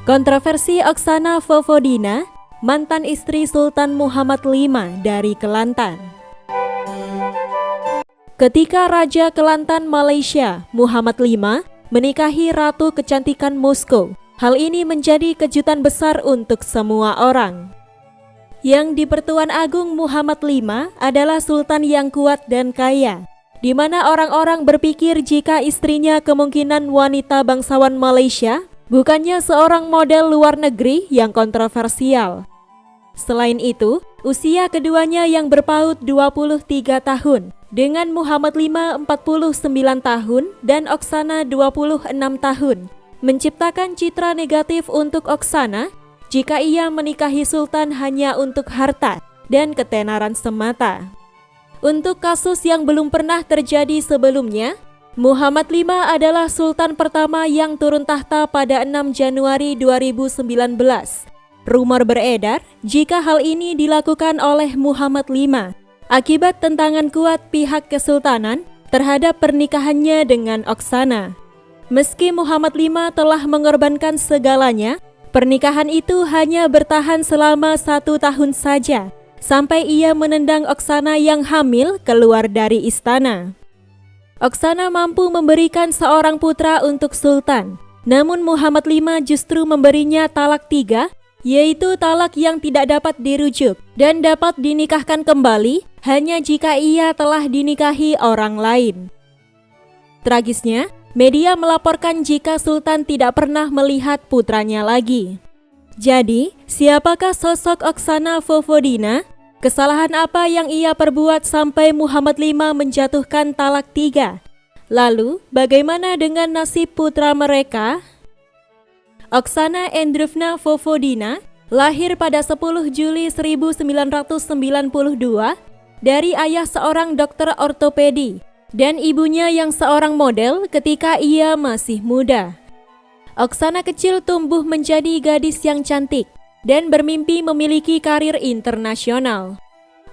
Kontroversi Oksana Fofodina, mantan istri Sultan Muhammad V dari Kelantan. Ketika Raja Kelantan Malaysia, Muhammad V, menikahi Ratu Kecantikan Moskow, hal ini menjadi kejutan besar untuk semua orang. Yang di Pertuan Agung Muhammad V adalah sultan yang kuat dan kaya, di mana orang-orang berpikir jika istrinya kemungkinan wanita bangsawan Malaysia, bukannya seorang model luar negeri yang kontroversial. Selain itu, usia keduanya yang berpaut 23 tahun, dengan Muhammad V 49 tahun dan Oksana 26 tahun, menciptakan citra negatif untuk Oksana jika ia menikahi sultan hanya untuk harta dan ketenaran semata. Untuk kasus yang belum pernah terjadi sebelumnya, Muhammad V adalah sultan pertama yang turun tahta pada 6 Januari 2019. Rumor beredar jika hal ini dilakukan oleh Muhammad V akibat tentangan kuat pihak kesultanan terhadap pernikahannya dengan Oksana. Meski Muhammad V telah mengorbankan segalanya, pernikahan itu hanya bertahan selama 1 tahun saja, sampai ia menendang Oksana yang hamil keluar dari istana. Oksana mampu memberikan seorang putra untuk sultan, namun Muhammad V justru memberinya talak 3, yaitu talak yang tidak dapat dirujuk dan dapat dinikahkan kembali hanya jika ia telah dinikahi orang lain. Tragisnya, media melaporkan jika sultan tidak pernah melihat putranya lagi. Jadi, siapakah sosok Oksana Fofodina? Kesalahan apa yang ia perbuat sampai Muhammad V menjatuhkan talak 3? Lalu, bagaimana dengan nasib putra mereka? Oksana Andreevna Fofodina lahir pada 10 Juli 1992 dari ayah seorang dokter ortopedi dan ibunya yang seorang model ketika ia masih muda. Oksana kecil tumbuh menjadi gadis yang cantik dan bermimpi memiliki karir internasional.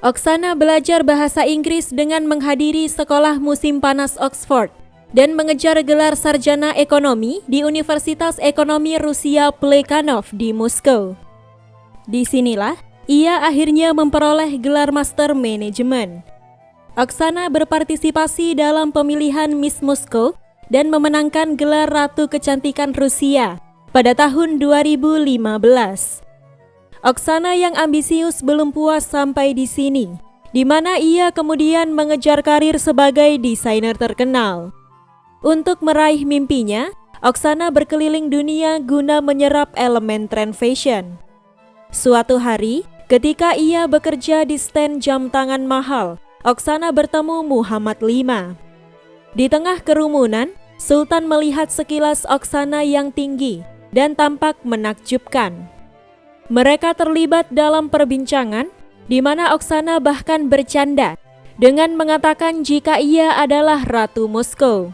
Oksana belajar bahasa Inggris dengan menghadiri sekolah musim panas Oxford dan mengejar gelar sarjana ekonomi di Universitas Ekonomi Rusia Plekhanov di Moskow. Disinilah ia akhirnya memperoleh gelar Master Management. Oksana berpartisipasi dalam pemilihan Miss Moskow dan memenangkan gelar Ratu Kecantikan Rusia pada tahun 2015. Oksana yang ambisius belum puas sampai di sini, di mana ia kemudian mengejar karir sebagai desainer terkenal. Untuk meraih mimpinya, Oksana berkeliling dunia guna menyerap elemen tren fashion. Suatu hari, ketika ia bekerja di stand jam tangan mahal, Oksana bertemu Muhammad V. Di tengah kerumunan, Sultan melihat sekilas Oksana yang tinggi dan tampak menakjubkan. Mereka terlibat dalam perbincangan, di mana Oksana bahkan bercanda dengan mengatakan jika ia adalah Ratu Moskow.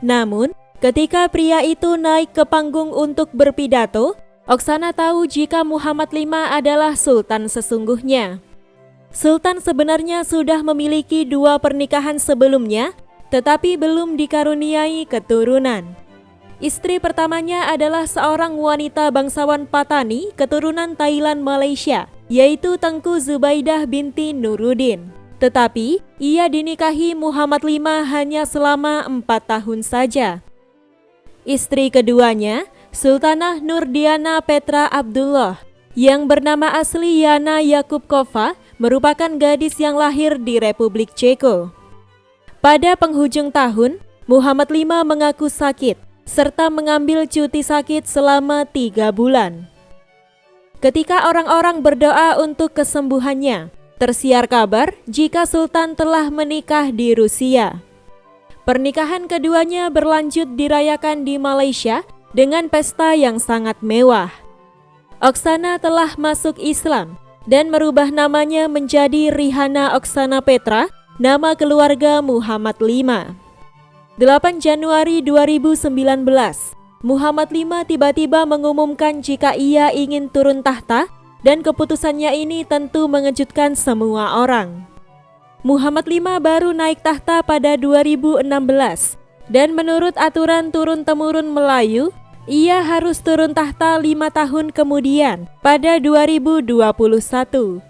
Namun, ketika pria itu naik ke panggung untuk berpidato, Oksana tahu jika Muhammad V adalah sultan sesungguhnya. Sultan sebenarnya sudah memiliki 2 pernikahan sebelumnya, tetapi belum dikaruniai keturunan. Istri pertamanya adalah seorang wanita bangsawan Patani keturunan Thailand Malaysia, yaitu Tengku Zubaidah binti Nuruddin. Tetapi, ia dinikahi Muhammad V hanya selama 4 tahun saja. Istri keduanya, Sultanah Nurdiana Petra Abdullah, yang bernama asli Yana Yakubkova, merupakan gadis yang lahir di Republik Ceko. Pada penghujung tahun, Muhammad V mengaku sakit, serta mengambil cuti sakit selama 3 bulan. Ketika orang-orang berdoa untuk kesembuhannya, tersiar kabar jika Sultan telah menikah di Rusia. Pernikahan keduanya berlanjut dirayakan di Malaysia dengan pesta yang sangat mewah. Oksana telah masuk Islam dan merubah namanya menjadi Rihana Oksana Petra, nama keluarga Muhammad V. 8 Januari 2019, Muhammad V tiba-tiba mengumumkan jika ia ingin turun tahta, dan keputusannya ini tentu mengejutkan semua orang. Muhammad V baru naik tahta pada 2016 dan menurut aturan turun-temurun Melayu, Ia harus turun tahta 5 tahun kemudian pada 2021.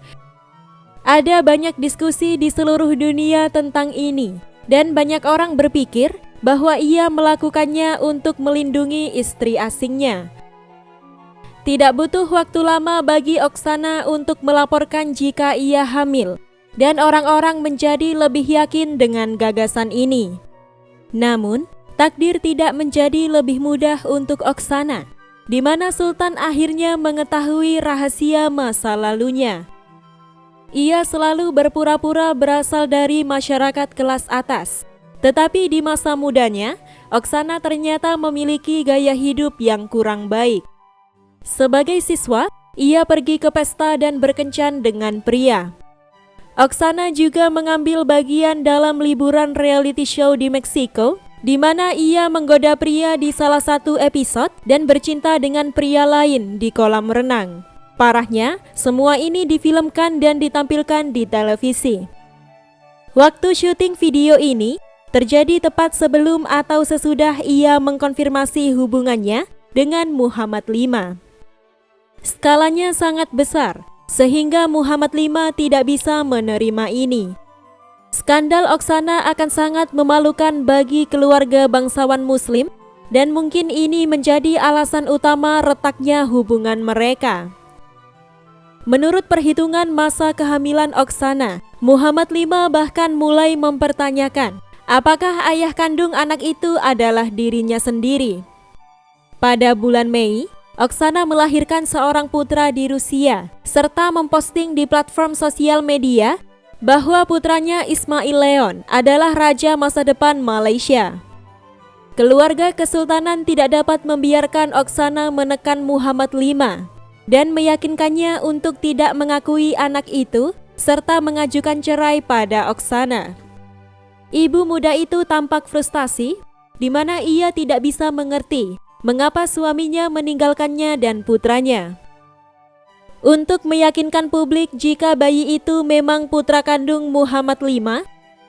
Ada banyak diskusi di seluruh dunia tentang ini, dan banyak orang berpikir bahwa ia melakukannya untuk melindungi istri asingnya. Tidak butuh waktu lama bagi Oksana untuk melaporkan jika ia hamil, dan orang-orang menjadi lebih yakin dengan gagasan ini. Namun, takdir tidak menjadi lebih mudah untuk Oksana, di mana Sultan akhirnya mengetahui rahasia masa lalunya. Ia selalu berpura-pura berasal dari masyarakat kelas atas, tetapi di masa mudanya, Oksana ternyata memiliki gaya hidup yang kurang baik. Sebagai siswa, ia pergi ke pesta dan berkencan dengan pria. Oksana juga mengambil bagian dalam liburan reality show di Meksiko, di mana ia menggoda pria di salah satu episode dan bercinta dengan pria lain di kolam renang. Parahnya, semua ini difilmkan dan ditampilkan di televisi. Waktu syuting video ini terjadi tepat sebelum atau sesudah ia mengkonfirmasi hubungannya dengan Muhammad V. Skalanya sangat besar, sehingga Muhammad V tidak bisa menerima ini. Skandal Oksana akan sangat memalukan bagi keluarga bangsawan Muslim, dan mungkin ini menjadi alasan utama retaknya hubungan mereka. Menurut perhitungan masa kehamilan Oksana, Muhammad V bahkan mulai mempertanyakan apakah ayah kandung anak itu adalah dirinya sendiri. Pada bulan Mei, Oksana melahirkan seorang putra di Rusia, serta memposting di platform sosial media bahwa putranya Ismail Leon adalah raja masa depan Malaysia. Keluarga kesultanan tidak dapat membiarkan Oksana menekan Muhammad V dan meyakinkannya untuk tidak mengakui anak itu serta mengajukan cerai pada Oksana. Ibu muda itu tampak frustasi, di mana ia tidak bisa mengerti mengapa suaminya meninggalkannya dan putranya. Untuk meyakinkan publik jika bayi itu memang putra kandung Muhammad V,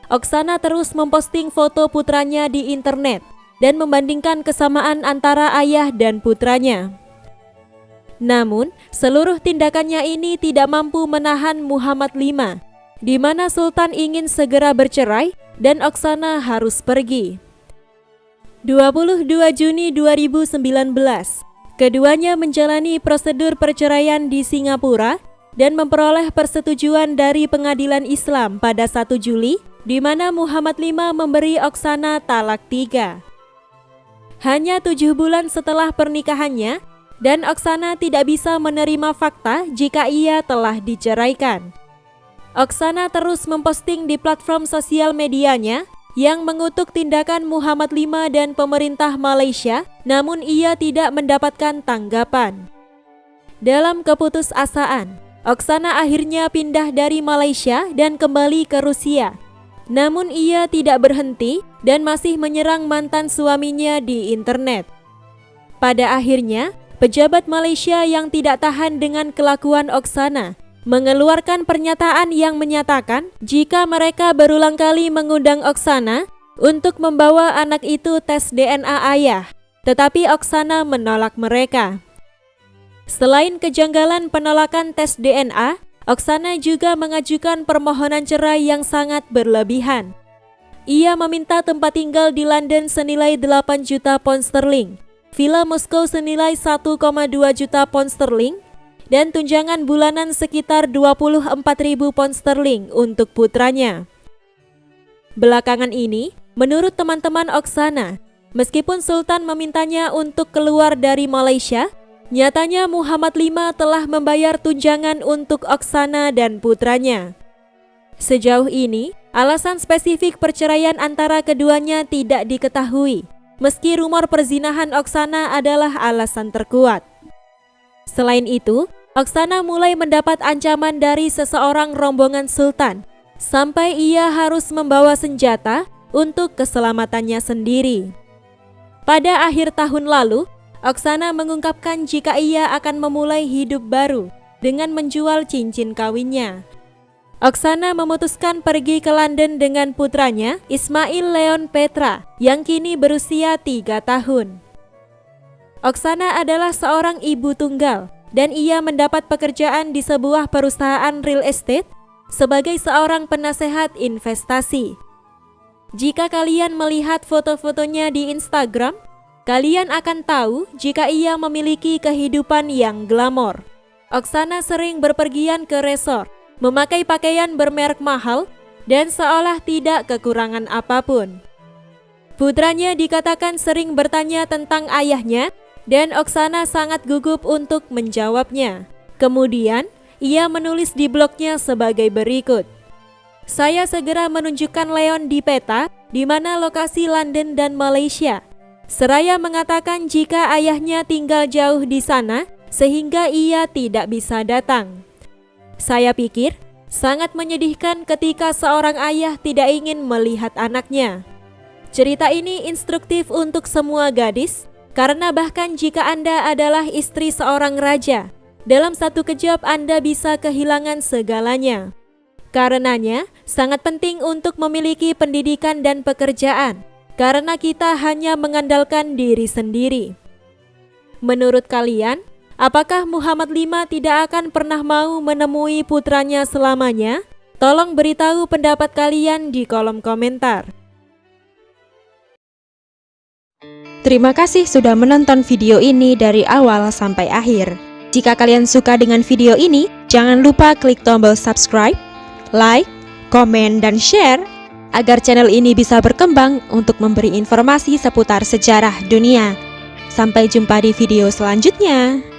Oksana terus memposting foto putranya di internet dan membandingkan kesamaan antara ayah dan putranya. Namun, seluruh tindakannya ini tidak mampu menahan Muhammad V, di mana Sultan ingin segera bercerai dan Oksana harus pergi. 22 Juni 2019, keduanya menjalani prosedur perceraian di Singapura dan memperoleh persetujuan dari Pengadilan Islam pada 1 Juli, di mana Muhammad V memberi Oksana talak 3. Hanya 7 bulan setelah pernikahannya, dan Oksana tidak bisa menerima fakta jika ia telah diceraikan. Oksana terus memposting di platform sosial medianya yang mengutuk tindakan Muhammad V dan pemerintah Malaysia, namun ia tidak mendapatkan tanggapan. Dalam keputusasaan, Oksana akhirnya pindah dari Malaysia dan kembali ke Rusia. Namun ia tidak berhenti dan masih menyerang mantan suaminya di internet. Pada akhirnya, pejabat Malaysia yang tidak tahan dengan kelakuan Oksana mengeluarkan pernyataan yang menyatakan jika mereka berulang kali mengundang Oksana untuk membawa anak itu tes DNA ayah, tetapi Oksana menolak mereka. Selain kejanggalan penolakan tes DNA, Oksana juga mengajukan permohonan cerai yang sangat berlebihan. Ia meminta tempat tinggal di London senilai 8 juta pound sterling, villa Moskow senilai 1,2 juta pound sterling, dan tunjangan bulanan sekitar 24.000 pound sterling untuk putranya. Belakangan ini, menurut teman-teman Oksana, meskipun Sultan memintanya untuk keluar dari Malaysia, nyatanya Muhammad V telah membayar tunjangan untuk Oksana dan putranya. Sejauh ini, alasan spesifik perceraian antara keduanya tidak diketahui, meski rumor perzinahan Oksana adalah alasan terkuat. Selain itu, Oksana mulai mendapat ancaman dari seseorang rombongan Sultan, sampai ia harus membawa senjata untuk keselamatannya sendiri. Pada akhir tahun lalu, Oksana mengungkapkan jika ia akan memulai hidup baru dengan menjual cincin kawinnya. Oksana memutuskan pergi ke London dengan putranya, Ismail Leon Petra, yang kini berusia 3 tahun. Oksana adalah seorang ibu tunggal dan ia mendapat pekerjaan di sebuah perusahaan real estate sebagai seorang penasehat investasi. Jika kalian melihat foto-fotonya di Instagram, kalian akan tahu jika ia memiliki kehidupan yang glamor. Oksana sering berpergian ke resort, memakai pakaian bermerek mahal, dan seolah tidak kekurangan apapun. Putranya dikatakan sering bertanya tentang ayahnya, dan Oksana sangat gugup untuk menjawabnya. Kemudian, ia menulis di blognya sebagai berikut. Saya segera menunjukkan Leon di peta, di mana lokasi London dan Malaysia. Seraya mengatakan jika ayahnya tinggal jauh di sana, sehingga ia tidak bisa datang. Saya pikir, sangat menyedihkan ketika seorang ayah tidak ingin melihat anaknya. Cerita ini instruktif untuk semua gadis, karena bahkan jika Anda adalah istri seorang raja, dalam satu kejap Anda bisa kehilangan segalanya. Karenanya, sangat penting untuk memiliki pendidikan dan pekerjaan, karena kita hanya mengandalkan diri sendiri. Menurut kalian, apakah Muhammad V tidak akan pernah mau menemui putranya selamanya? Tolong beritahu pendapat kalian di kolom komentar. Terima kasih sudah menonton video ini dari awal sampai akhir. Jika kalian suka dengan video ini, jangan lupa klik tombol subscribe, like, komen, dan share agar channel ini bisa berkembang untuk memberi informasi seputar sejarah dunia. Sampai jumpa di video selanjutnya.